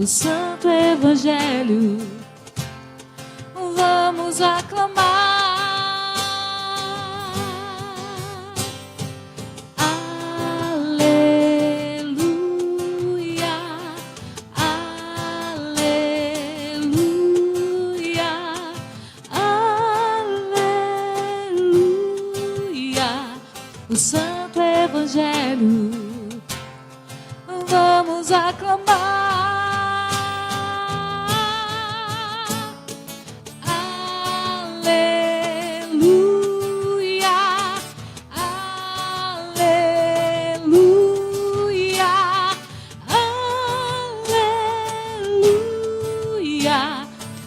o santo evangelho. Vamos aclamar. Aleluia, aleluia, aleluia, o santo evangelho. Vamos aclamar.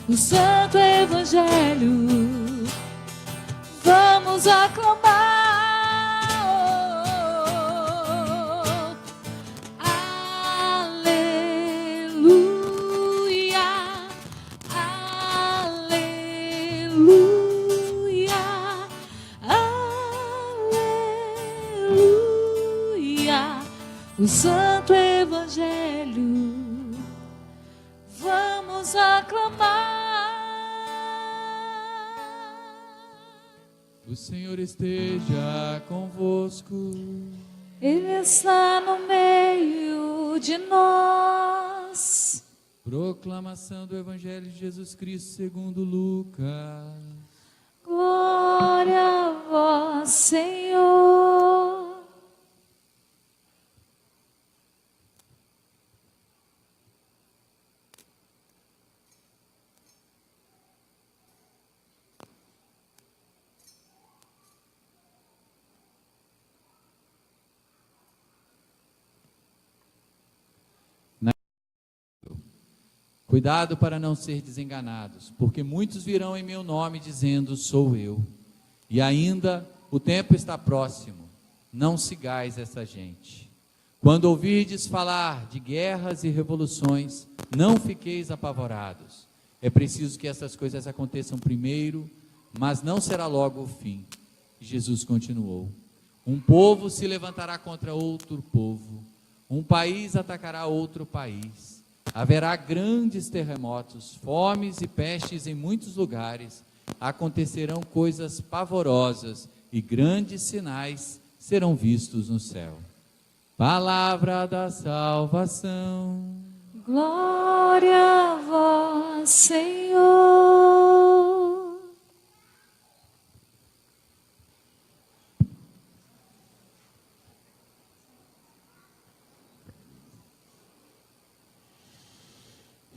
O santo evangelho, vamos aclamar. Aleluia, aleluia, aleluia, o santo evangelho, vamos aclamar. O Senhor esteja convosco. Ele está no meio de nós. Proclamação do Evangelho de Jesus Cristo segundo Lucas. Glória a vós, Senhor. Cuidado para não ser desenganados, porque muitos virão em meu nome dizendo, sou eu. E ainda o tempo está próximo, não sigais essa gente. Quando ouvirdes falar de guerras e revoluções, não fiqueis apavorados. É preciso que essas coisas aconteçam primeiro, mas não será logo o fim. E Jesus continuou, um povo se levantará contra outro povo, um país atacará outro país. Haverá grandes terremotos, fomes e pestes em muitos lugares. Acontecerão coisas pavorosas e grandes sinais serão vistos no céu. Palavra da salvação. Glória a vós, Senhor.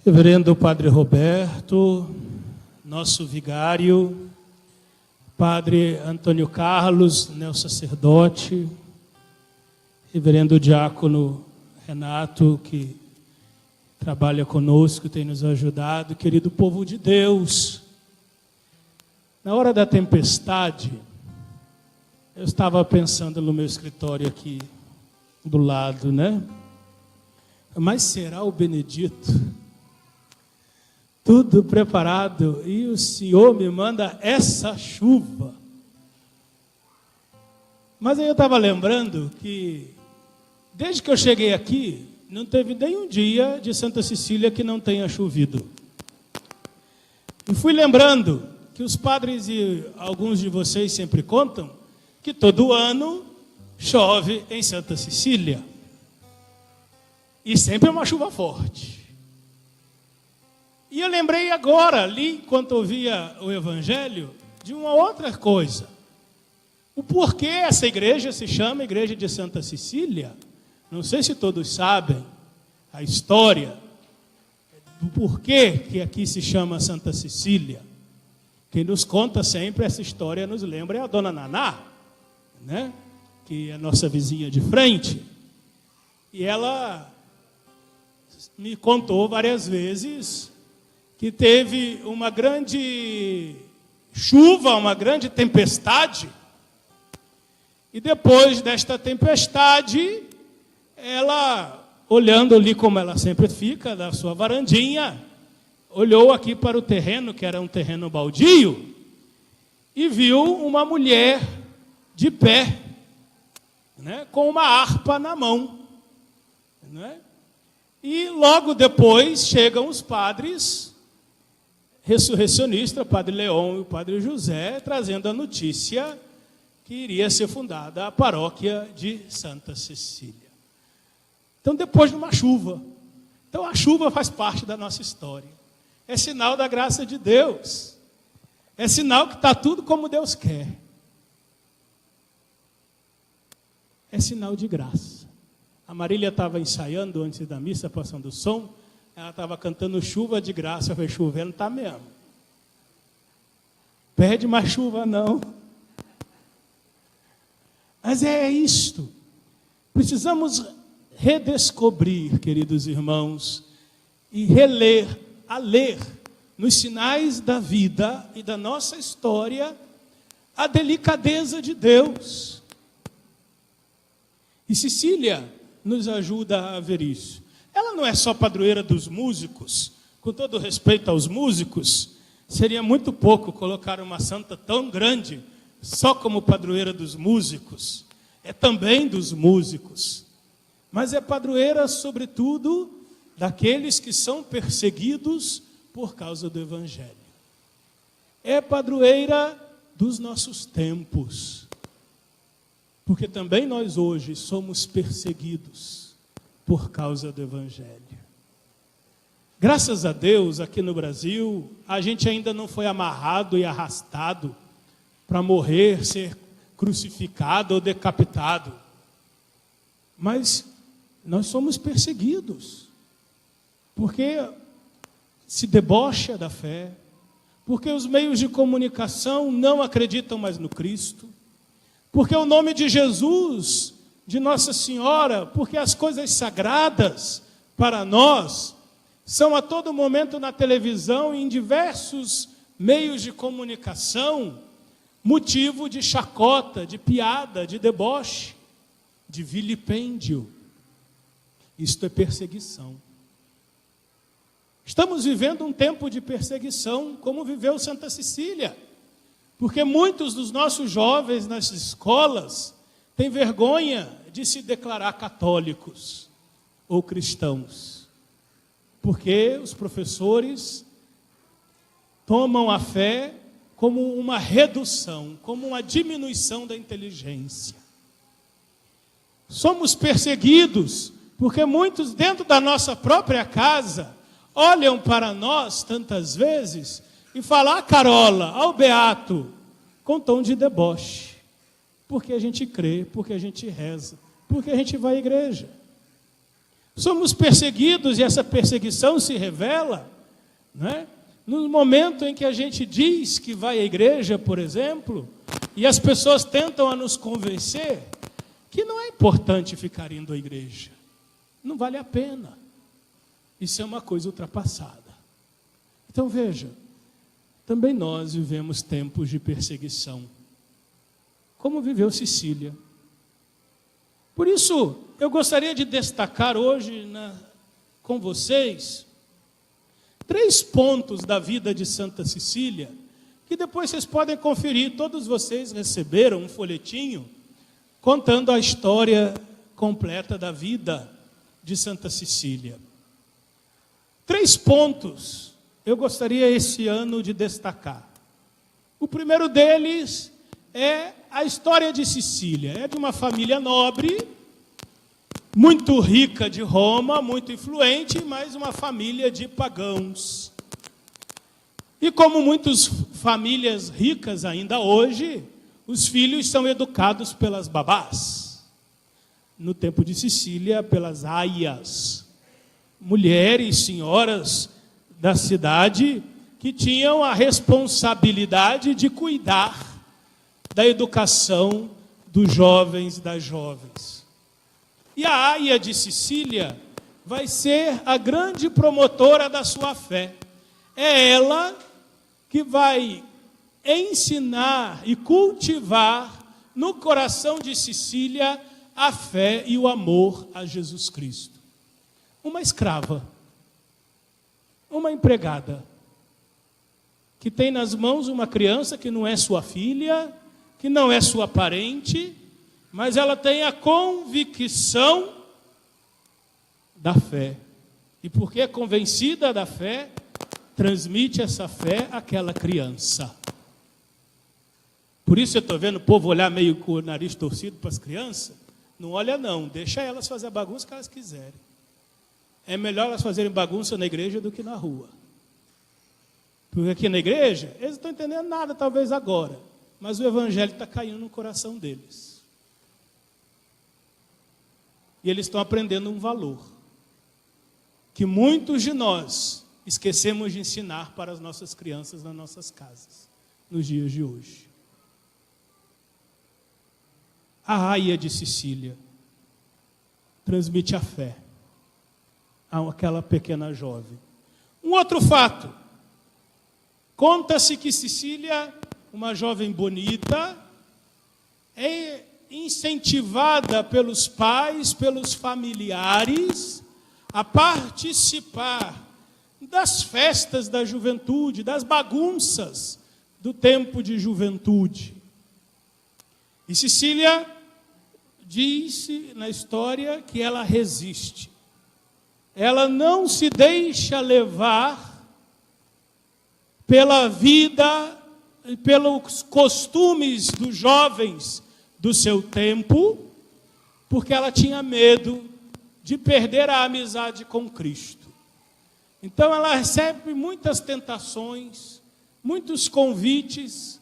Reverendo Padre Roberto, nosso vigário, Padre Antônio Carlos, neo-sacerdote, Reverendo Diácono Renato, que trabalha conosco, tem nos ajudado, querido povo de Deus. Na hora da tempestade, eu estava pensando no meu escritório aqui do lado, né? Mas será o Benedito? Tudo preparado e o Senhor me manda essa chuva. Mas aí eu estava lembrando que desde que eu cheguei aqui, não teve nenhum dia de Santa Cecília que não tenha chovido. E fui lembrando que os padres e alguns de vocês sempre contam que todo ano chove em Santa Cecília. E sempre é uma chuva forte. E eu lembrei agora, ali, enquanto ouvia o Evangelho, de uma outra coisa. O porquê essa igreja se chama Igreja de Santa Cecília. Não sei se todos sabem a história do porquê que aqui se chama Santa Cecília. Quem nos conta sempre essa história, nos lembra, é a Dona Naná, né? Que é a nossa vizinha de frente. E ela me contou várias vezes que teve uma grande chuva, uma grande tempestade, e depois desta tempestade, ela, olhando ali como ela sempre fica, da sua varandinha, olhou aqui para o terreno, que era um terreno baldio, e viu uma mulher de pé, né, com uma harpa na mão, né? E logo depois chegam os padres ressurrecionistas, o padre Leão e o padre José, trazendo a notícia que iria ser fundada a paróquia de Santa Cecília. Então, depois de uma chuva. Então, a chuva faz parte da nossa história. É sinal da graça de Deus. É sinal que está tudo como Deus quer. É sinal de graça. A Marília estava ensaiando antes da missa, passando o som. Ela estava cantando chuva de graça. Eu falei, chovendo está mesmo. Pede mais chuva não. Mas é isto. Precisamos redescobrir, queridos irmãos, e ler nos sinais da vida e da nossa história a delicadeza de Deus. E Cecília nos ajuda a ver isso. Ela não é só padroeira dos músicos, com todo respeito aos músicos, seria muito pouco colocar uma santa tão grande só como padroeira dos músicos. É também dos músicos, mas é padroeira, sobretudo, daqueles que são perseguidos por causa do Evangelho. É padroeira dos nossos tempos, porque também nós hoje somos perseguidos por causa do Evangelho. Graças a Deus, aqui no Brasil, a gente ainda não foi amarrado e arrastado para morrer, ser crucificado ou decapitado. Mas nós somos perseguidos, porque se debocha da fé, porque os meios de comunicação não acreditam mais no Cristo, porque o nome de Jesus, de Nossa Senhora, porque as coisas sagradas para nós são a todo momento na televisão e em diversos meios de comunicação motivo de chacota, de piada, de deboche, de vilipêndio. Isto é perseguição. Estamos vivendo um tempo de perseguição, como viveu Santa Cecília, porque muitos dos nossos jovens nas escolas têm vergonha de se declarar católicos ou cristãos, porque os professores tomam a fé como uma redução, como uma diminuição da inteligência. Somos perseguidos porque muitos dentro da nossa própria casa olham para nós tantas vezes e falam, Carola, ao Beato, com tom de deboche, porque a gente crê, porque a gente reza, porque a gente vai à igreja. Somos perseguidos e essa perseguição se revela, né? No momento em que a gente diz que vai à igreja, por exemplo, e as pessoas tentam a nos convencer que não é importante ficar indo à igreja. Não vale a pena. Isso é uma coisa ultrapassada. Então veja, também nós vivemos tempos de perseguição, como viveu Cecília. Por isso, eu gostaria de destacar hoje com vocês 3 pontos da vida de Santa Cecília, que depois vocês podem conferir. Todos vocês receberam um folhetinho contando a história completa da vida de Santa Cecília. 3 pontos eu gostaria esse ano de destacar. O primeiro deles é a história de Cecília. É de uma família nobre, muito rica de Roma, muito influente, mas uma família de pagãos. E como muitas famílias ricas ainda hoje, os filhos são educados pelas babás. No tempo de Cecília, pelas aias, mulheres, senhoras da cidade, que tinham a responsabilidade de cuidar da educação dos jovens e das jovens. E a aia de Cecília vai ser a grande promotora da sua fé. É ela que vai ensinar e cultivar no coração de Cecília a fé e o amor a Jesus Cristo. Uma escrava, uma empregada, que tem nas mãos uma criança que não é sua filha, que não é sua parente, mas ela tem a convicção da fé E porque é convencida da fé, transmite essa fé àquela criança. Por isso eu estou vendo o povo olhar meio com o nariz torcido para as crianças. Não olha não, deixa elas fazer a bagunça que elas quiserem. É melhor elas fazerem bagunça na igreja do que na rua. Porque aqui na igreja, eles não estão entendendo nada talvez agora. Mas o evangelho está caindo no coração deles. E eles estão aprendendo um valor que muitos de nós esquecemos de ensinar para as nossas crianças nas nossas casas, nos dias de hoje. A raia de Sicília transmite a fé àquela pequena jovem. Um outro fato, conta-se que Sicília, uma jovem bonita, é incentivada pelos pais, pelos familiares, a participar das festas da juventude, das bagunças do tempo de juventude. E Sicília diz na história que ela resiste. Ela não se deixa levar pela vida e pelos costumes dos jovens do seu tempo, porque ela tinha medo de perder a amizade com Cristo. Então ela recebe muitas tentações, muitos convites,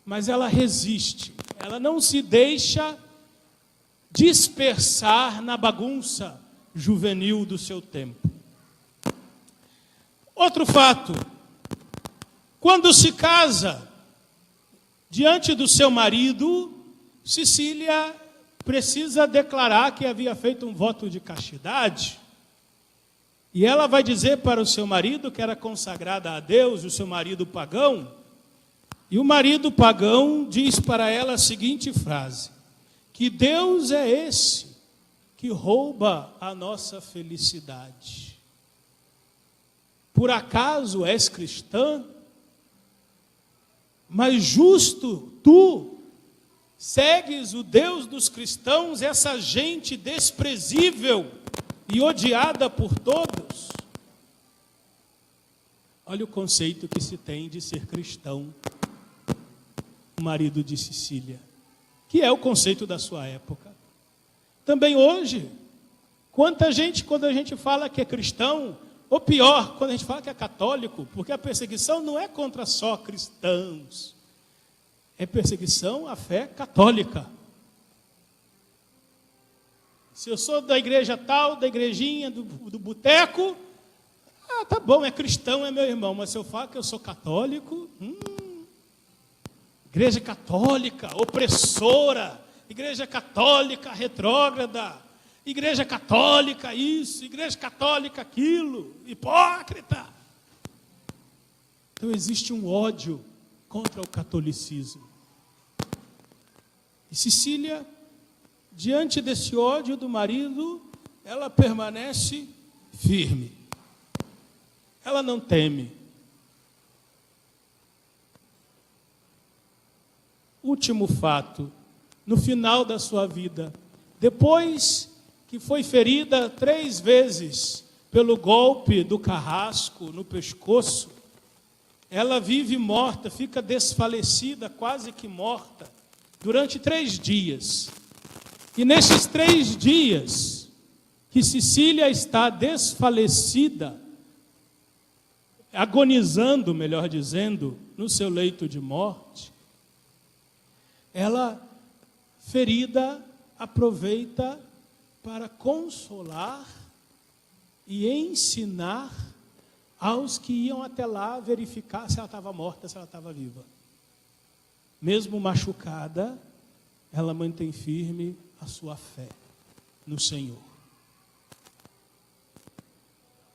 mas ela resiste. Ela não se deixa dispersar na bagunça juvenil do seu tempo. Outro fato, quando se casa diante do seu marido, Sicília precisa declarar que havia feito um voto de castidade. E ela vai dizer para o seu marido que era consagrada a Deus, o seu marido pagão. E o marido pagão diz para ela a seguinte frase: que Deus é esse que rouba a nossa felicidade. Por acaso és cristã? Mas justo tu segues o Deus dos cristãos, essa gente desprezível e odiada por todos? Olha o conceito que se tem de ser cristão, o marido de Sicília, que é o conceito da sua época. Também hoje, quanta gente, quando a gente fala que é cristão, ou pior, quando a gente fala que é católico, porque a perseguição não é contra só cristãos, é perseguição à fé católica. Se eu sou da igreja tal, da igrejinha, do boteco, tá bom, é cristão, é meu irmão, mas se eu falo que eu sou católico, igreja católica, opressora, igreja católica retrógrada, igreja católica isso, igreja católica aquilo, hipócrita. Então existe um ódio contra o catolicismo. E Sicília, diante desse ódio do marido, ela permanece firme. Ela não teme. Último fato, no final da sua vida, depois que foi ferida 3 vezes pelo golpe do carrasco no pescoço, ela vive morta, fica desfalecida, quase que morta, durante 3 dias. E nesses 3 dias que Sicília está desfalecida, agonizando, melhor dizendo, no seu leito de morte, ela, ferida, aproveita para consolar e ensinar aos que iam até lá verificar se ela estava morta, se ela estava viva. Mesmo machucada, ela mantém firme a sua fé no Senhor.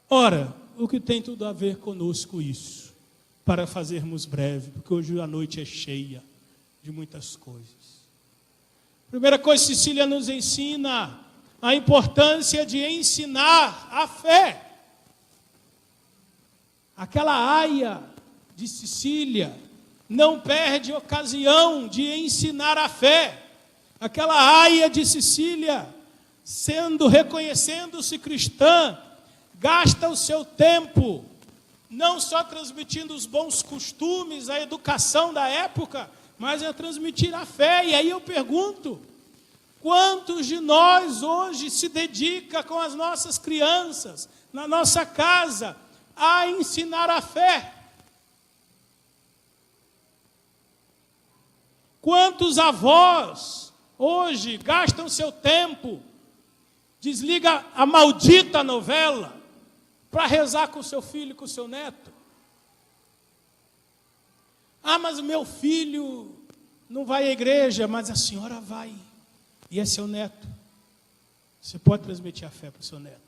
Ora, o que tem tudo a ver conosco isso? Para fazermos breve, porque hoje a noite é cheia de muitas coisas. Primeira coisa, Sicília nos ensina a importância de ensinar a fé. Aquela aia de Sicília não perde ocasião de ensinar a fé. Aquela aia de Sicília, reconhecendo-se cristã, gasta o seu tempo não só transmitindo os bons costumes, a educação da época, mas a transmitir a fé. E aí eu pergunto, quantos de nós hoje se dedica com as nossas crianças, na nossa casa, a ensinar a fé? Quantos avós hoje gastam seu tempo, desliga a maldita novela, para rezar com seu filho e com seu neto? Ah, mas o meu filho não vai à igreja, mas a senhora vai, e é seu neto. Você pode transmitir a fé para o seu neto.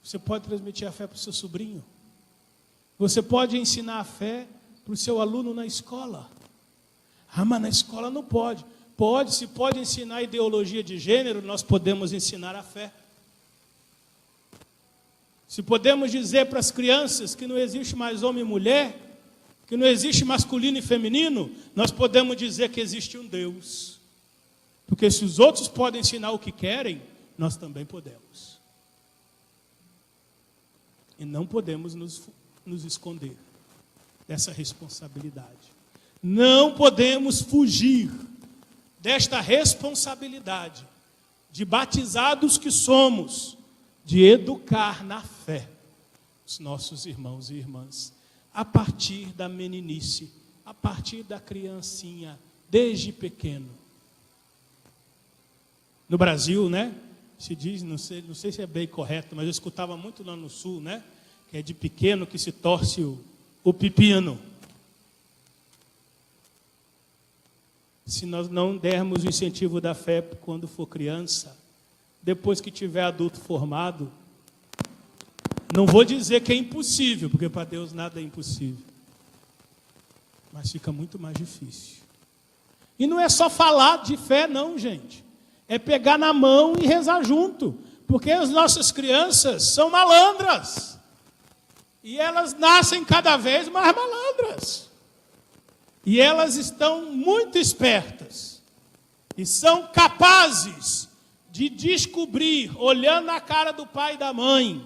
Você pode transmitir a fé para o seu sobrinho. Você pode ensinar a fé para o seu aluno na escola. Ah, mas na escola não pode. Pode, se pode ensinar ideologia de gênero, nós podemos ensinar a fé. Se podemos dizer para as crianças que não existe mais homem e mulher, que não existe masculino e feminino, nós podemos dizer que existe um Deus. Porque se os outros podem ensinar o que querem, nós também podemos. E não podemos nos esconder dessa responsabilidade. Não podemos fugir desta responsabilidade de batizados que somos, de educar na fé os nossos irmãos e irmãs, a partir da meninice, a partir da criancinha, desde pequeno. No Brasil, né, se diz, não sei se é bem correto, mas eu escutava muito lá no sul, né, que é de pequeno que se torce o pepino. Se nós não dermos o incentivo da fé quando for criança, depois que tiver adulto formado, não vou dizer que é impossível, porque para Deus nada é impossível, mas fica muito mais difícil. E não é só falar de fé não, gente, é pegar na mão e rezar junto, porque as nossas crianças são malandras, e elas nascem cada vez mais malandras. E elas estão muito espertas e são capazes de descobrir, olhando na cara do pai e da mãe,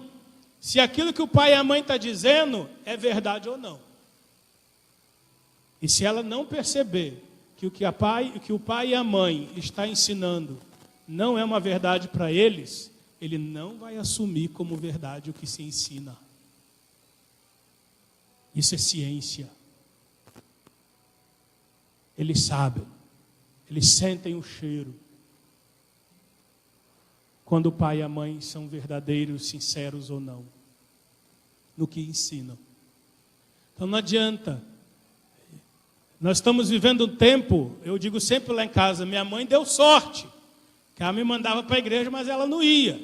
se aquilo que o pai e a mãe estão dizendo é verdade ou não. E se ela não perceber que o que o pai e a mãe estão ensinando não é uma verdade para eles, ele não vai assumir como verdade o que se ensina. Isso é ciência. Eles sabem, eles sentem o cheiro. Quando o pai e a mãe são verdadeiros, sinceros ou não, no que ensinam. Então não adianta. Nós estamos vivendo um tempo, eu digo sempre lá em casa, minha mãe deu sorte, que ela me mandava para a igreja, mas ela não ia.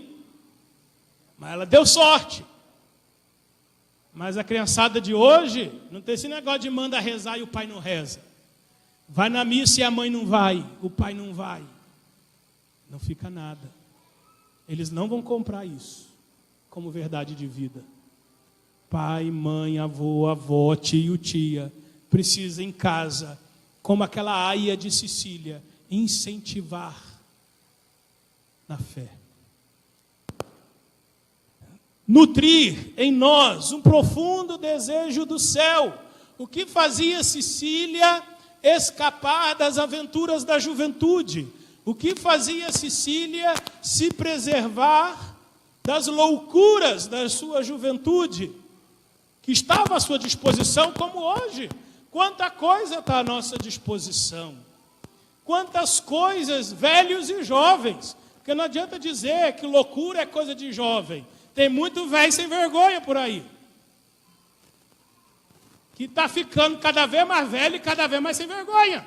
Mas ela deu sorte. Mas a criançada de hoje, não tem esse negócio de manda rezar e o pai não reza. Vai na missa e a mãe não vai, o pai não vai. Não fica nada. Eles não vão comprar isso como verdade de vida. Pai, mãe, avô, avó, tio, tia, precisa em casa, como aquela aia de Sicília, incentivar na fé. Nutrir em nós um profundo desejo do céu. O que fazia Cecília escapar das aventuras da juventude? O que fazia Cecília se preservar das loucuras da sua juventude, que estava à sua disposição como hoje? Quanta coisa está à nossa disposição. Quantas coisas, velhos e jovens. Porque não adianta dizer que loucura é coisa de jovem. Tem muito velho sem vergonha por aí, que está ficando cada vez mais velho e cada vez mais sem vergonha.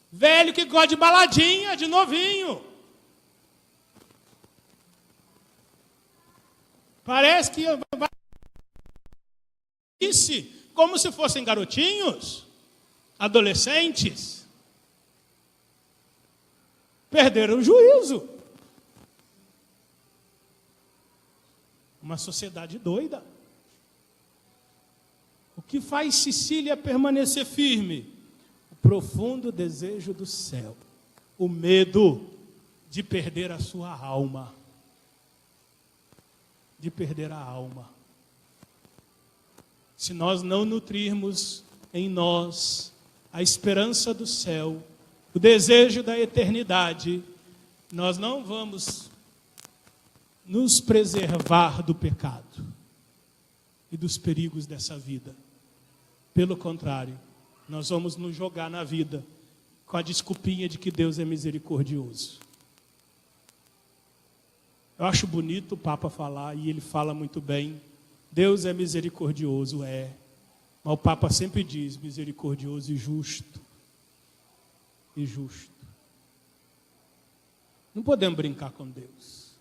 Velho que gosta de baladinha, de novinho. Parece que vai como se fossem garotinhos, adolescentes. Perderam o juízo. Uma sociedade doida. O que faz Cecília permanecer firme? O profundo desejo do céu. O medo de perder a sua alma. de perder a alma. Se nós não nutrirmos em nós a esperança do céu, o desejo da eternidade, nós não vamos nos preservar do pecado e dos perigos dessa vida. Pelo contrário, nós vamos nos jogar na vida com a desculpinha de que Deus é misericordioso. Eu acho bonito o Papa falar, e ele fala muito bem, Deus é misericordioso, é. Mas o Papa sempre diz, misericordioso e justo. E justo. Não podemos brincar com Deus.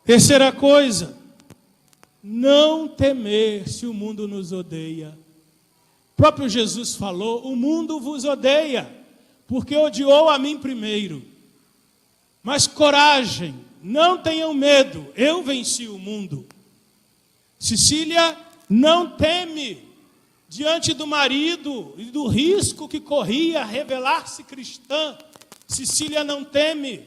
Terceira coisa, não temer se o mundo nos odeia. O próprio Jesus falou, o mundo vos odeia, porque odiou a mim primeiro. Mas coragem, não tenham medo, eu venci o mundo. Cecília não teme diante do marido e do risco que corria a revelar-se cristã. Cecília não teme,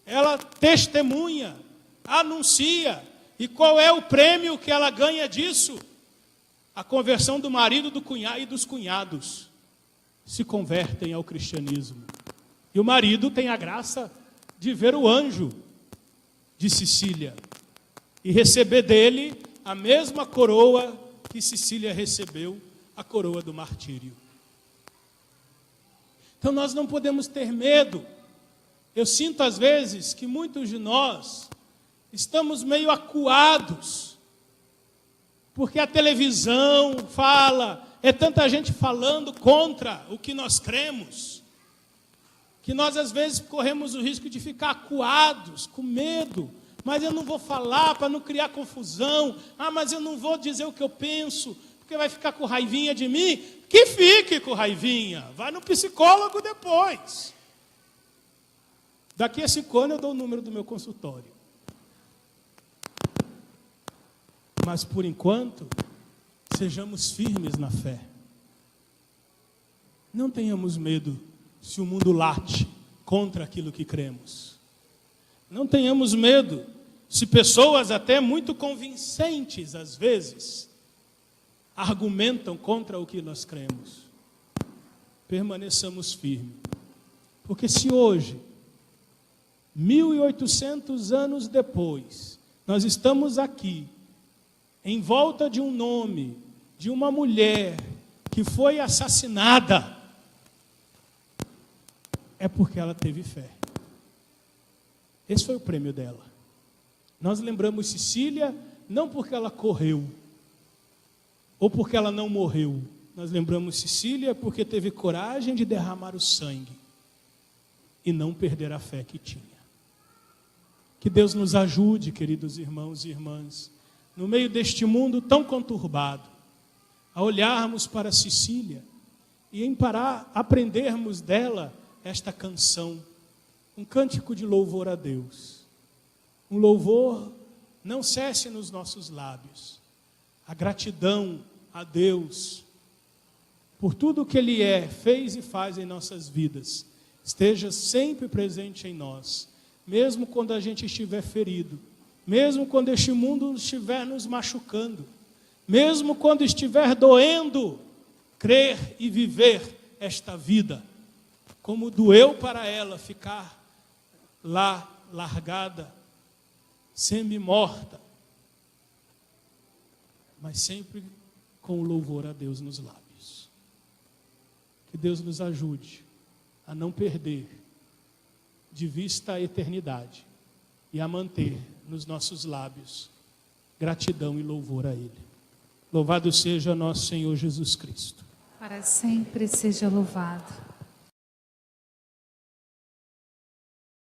ela testemunha, anuncia. E qual é o prêmio que ela ganha disso? A conversão do marido do cunhado e dos cunhados se convertem ao cristianismo. E o marido tem a graça de ver o anjo de Cecília e receber dele a mesma coroa que Cecília recebeu, a coroa do martírio. Então nós não podemos ter medo. Eu sinto às vezes que muitos de nós estamos meio acuados, porque a televisão fala, é tanta gente falando contra o que nós cremos, que nós às vezes corremos o risco de ficar acuados, com medo. Mas eu não vou falar para não criar confusão. Mas eu não vou dizer o que eu penso, porque vai ficar com raivinha de mim. Que fique com raivinha, vai no psicólogo depois. Daqui a 5 anos eu dou o número do meu consultório. Mas por enquanto, sejamos firmes na fé. Não tenhamos medo se o mundo late contra aquilo que cremos. Não tenhamos medo se pessoas até muito convincentes, às vezes, argumentam contra o que nós cremos. Permaneçamos firmes. Porque se hoje, 1800 anos depois, nós estamos aqui, em volta de um nome, de uma mulher que foi assassinada, é porque ela teve fé. Esse foi o prêmio dela. Nós lembramos Cecília, não porque ela correu, ou porque ela não morreu. Nós lembramos Cecília porque teve coragem de derramar o sangue e não perder a fé que tinha. Que Deus nos ajude, queridos irmãos e irmãs, no meio deste mundo tão conturbado, a olharmos para Cecília e em parar, aprendermos dela esta canção, um cântico de louvor a Deus. Um louvor não cesse nos nossos lábios. A gratidão a Deus por tudo que Ele fez e faz em nossas vidas, esteja sempre presente em nós, mesmo quando a gente estiver ferido, mesmo quando este mundo estiver nos machucando, mesmo quando estiver doendo, crer e viver esta vida, como doeu para ela ficar lá, largada, semi-morta, mas sempre com o louvor a Deus nos lábios. Que Deus nos ajude a não perder de vista a eternidade e a manter nos nossos lábios gratidão e louvor a Ele. Louvado seja nosso Senhor Jesus Cristo. Para sempre seja louvado.